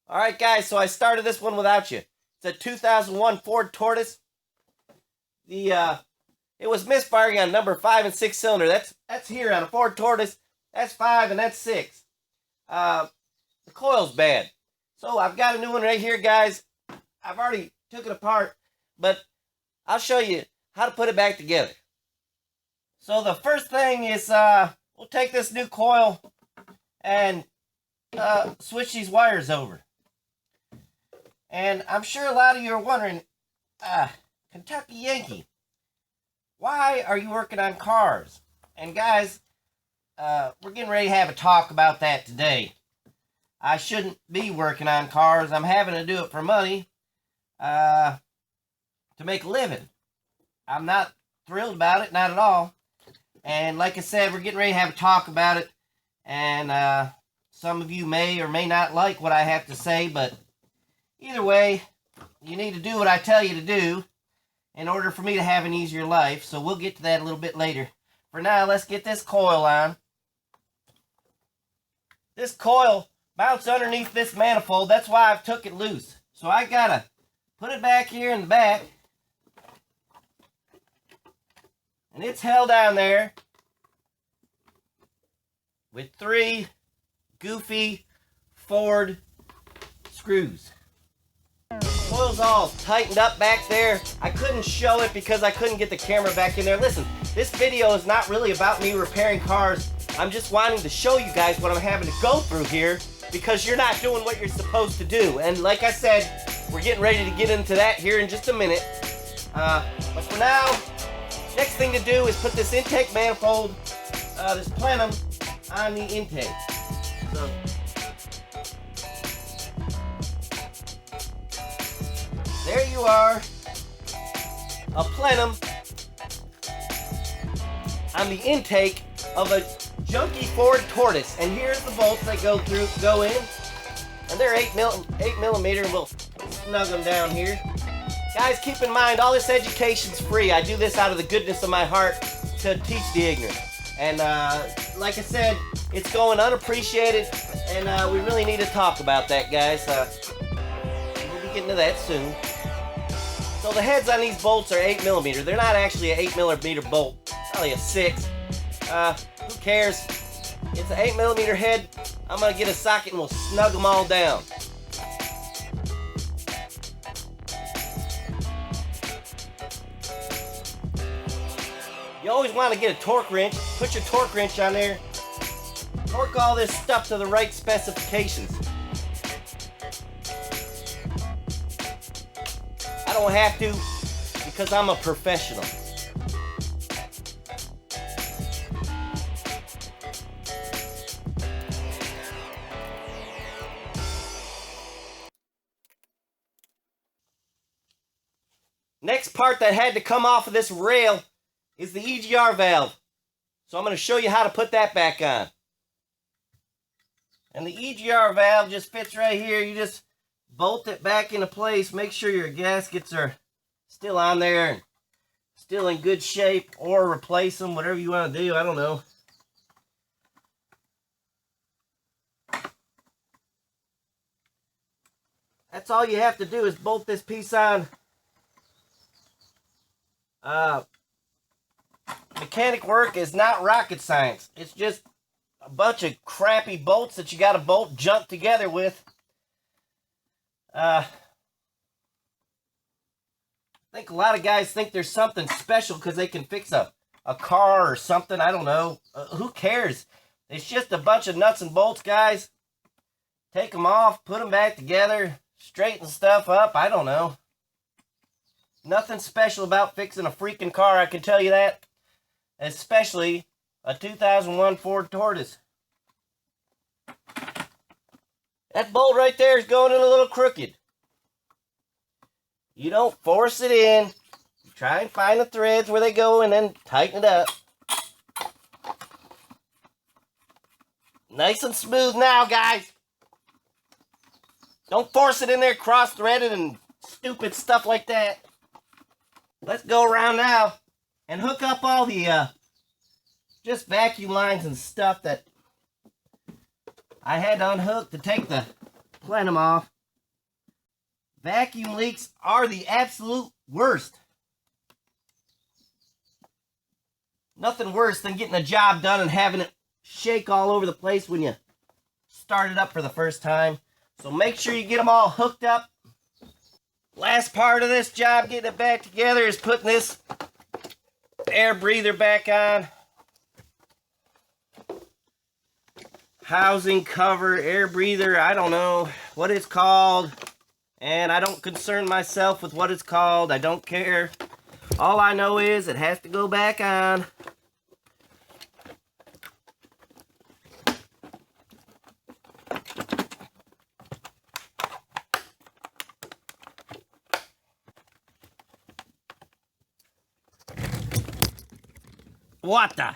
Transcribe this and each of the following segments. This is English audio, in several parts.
Alright guys, so I started this one without you. It's a 2001 Ford Taurus. It was misfiring on number 5 and 6 cylinder. That's here on a Ford Taurus. That's 5 and that's 6. The coil's bad. So I've got a new one right here, guys. I've already took it apart, but I'll show you how to put it back together. So the first thing is we'll take this new coil and switch these wires over. And I'm sure a lot of you are wondering, Kentucky Yankee, why are you working on cars? And guys, we're getting ready to have a talk about that today. I shouldn't be working on cars. I'm having to do it for money, to make a living. I'm not thrilled about it, not at all. And like I said, we're getting ready to have a talk about it. And some of you may or may not like what I have to say, but either way, you need to do what I tell you to do in order for me to have an easier life. So we'll get to that a little bit later. For now, let's get this coil on. This coil mounts underneath this manifold. That's why I've took it loose. So I gotta put it back here in the back. And it's held down there with 3 goofy Ford screws. Coil's all tightened up back there. I couldn't show it because I couldn't get the camera back in there. Listen, this video is not really about me repairing cars. I'm just wanting to show you guys what I'm having to go through here because you're not doing what you're supposed to do. And like I said, we're getting ready to get into that here in just a minute. But for now, next thing to do is put this intake manifold, this plenum, on the intake. So there you are, a plenum on the intake of a junky Ford Taurus. And here's the bolts that go in, and they're 8 millimeter. We'll snug them down here. Guys, keep in mind, all this education's free. I do this out of the goodness of my heart to teach the ignorant. And like I said, it's going unappreciated, and we really need to talk about that, guys. We'll be getting to that soon. So the heads on these bolts are 8 millimeter. They're not actually an 8 millimeter bolt, probably a 6. Who cares? It's an 8 millimeter head. I'm gonna get a socket and we'll snug them all down. You always want to get a torque wrench. Put your torque wrench on there. Torque all this stuff to the right specifications. I don't have to because I'm a professional. Next part that had to come off of this rail is the EGR valve. So I'm going to show you how to put that back on. And the EGR valve just fits right here. You just bolt it back into place. Make sure your gaskets are still on there and still in good shape, or replace them, whatever you want to do. I don't know. That's all you have to do is bolt this piece on. Mechanic work is not rocket science. It's just a bunch of crappy bolts that you got to bolt junk together with. I think a lot of guys think there's something special because they can fix a car or something. I don't know. Who cares? It's just a bunch of nuts and bolts, guys. Take them off, put them back together, straighten stuff up. I don't know. Nothing special about fixing a freaking car, I can tell you that. Especially a 2001 Ford Taurus. That bolt right there is going in a little crooked. You don't force it in. You try and find the threads where they go and then tighten it up. Nice and smooth now, guys. Don't force it in there cross-threaded and stupid stuff like that. Let's go around now and hook up all the just vacuum lines and stuff that I had to unhook to take the plenum off. Vacuum leaks are the absolute worst. Nothing worse than getting a job done and having it shake all over the place when you start it up for the first time. So make sure you get them all hooked up. Last part of this job, getting it back together, is putting this air breather back on. Housing cover, air breather, I don't know what it's called. And I don't concern myself with what it's called. I don't care. All I know is it has to go back on. What the?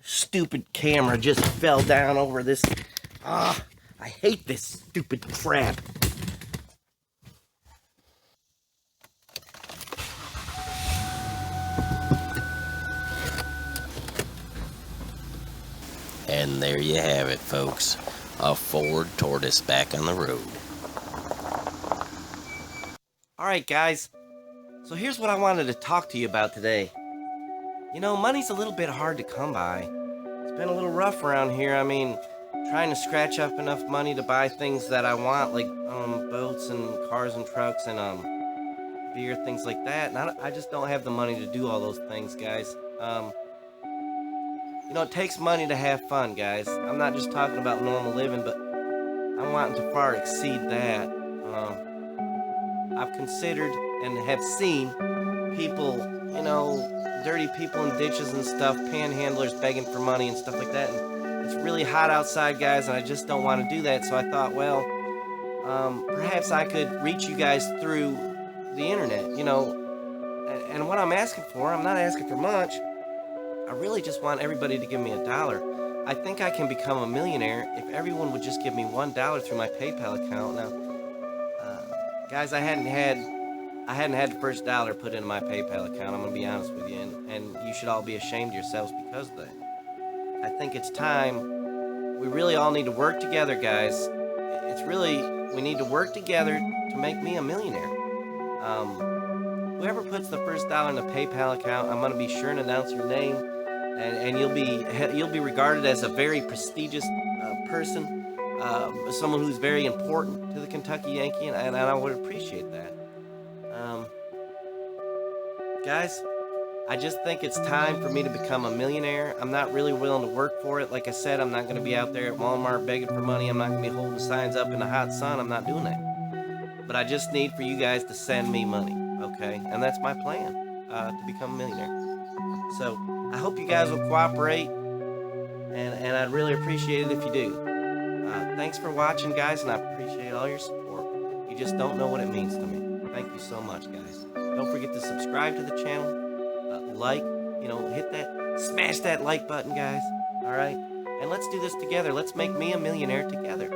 Stupid camera just fell down over this. Ah, I hate this stupid crap. And there you have it, folks. A Ford Taurus back on the road. Alright, guys. So here's what I wanted to talk to you about today. You know, money's a little bit hard to come by. It's been a little rough around here. I mean, trying to scratch up enough money to buy things that I want, like boats and cars and trucks and beer, things like that. And I just don't have the money to do all those things, guys. You know, it takes money to have fun, guys. I'm not just talking about normal living, but I'm wanting to far exceed that. I've considered and have seen people, you know, dirty people in ditches and stuff, panhandlers begging for money and stuff like that. And it's really hot outside, guys, and I just don't want to do that. So I thought, well, perhaps I could reach you guys through the internet, you know. And what I'm asking for, I'm not asking for much. I really just want everybody to give me $1. I think I can become a millionaire if everyone would just give me $1 through my PayPal account. Now, guys, I hadn't had the first dollar put into my PayPal account. I'm gonna be honest with you, and you should all be ashamed of yourselves because of that. I think it's time. We really all need to work together, guys. We need to work together to make me a millionaire. Whoever puts the first dollar in the PayPal account, I'm gonna be sure and announce your name, and you'll be regarded as a very prestigious person, someone who's very important to the Kentucky Yankee, and I would appreciate that. Guys, I just think it's time for me to become a millionaire. I'm not really willing to work for it. Like I said, I'm not going to be out there at Walmart begging for money. I'm not going to be holding signs up in the hot sun. I'm not doing that. But I just need for you guys to send me money, okay? And that's my plan, to become a millionaire. So I hope you guys will cooperate, and I'd really appreciate it if you do. Thanks for watching, guys, and I appreciate all your support. You just don't know what it means to me. Thank you so much, guys. Don't forget to subscribe to the channel, like, you know, smash that like button, guys, all right? And let's do this together. Let's make me a millionaire together.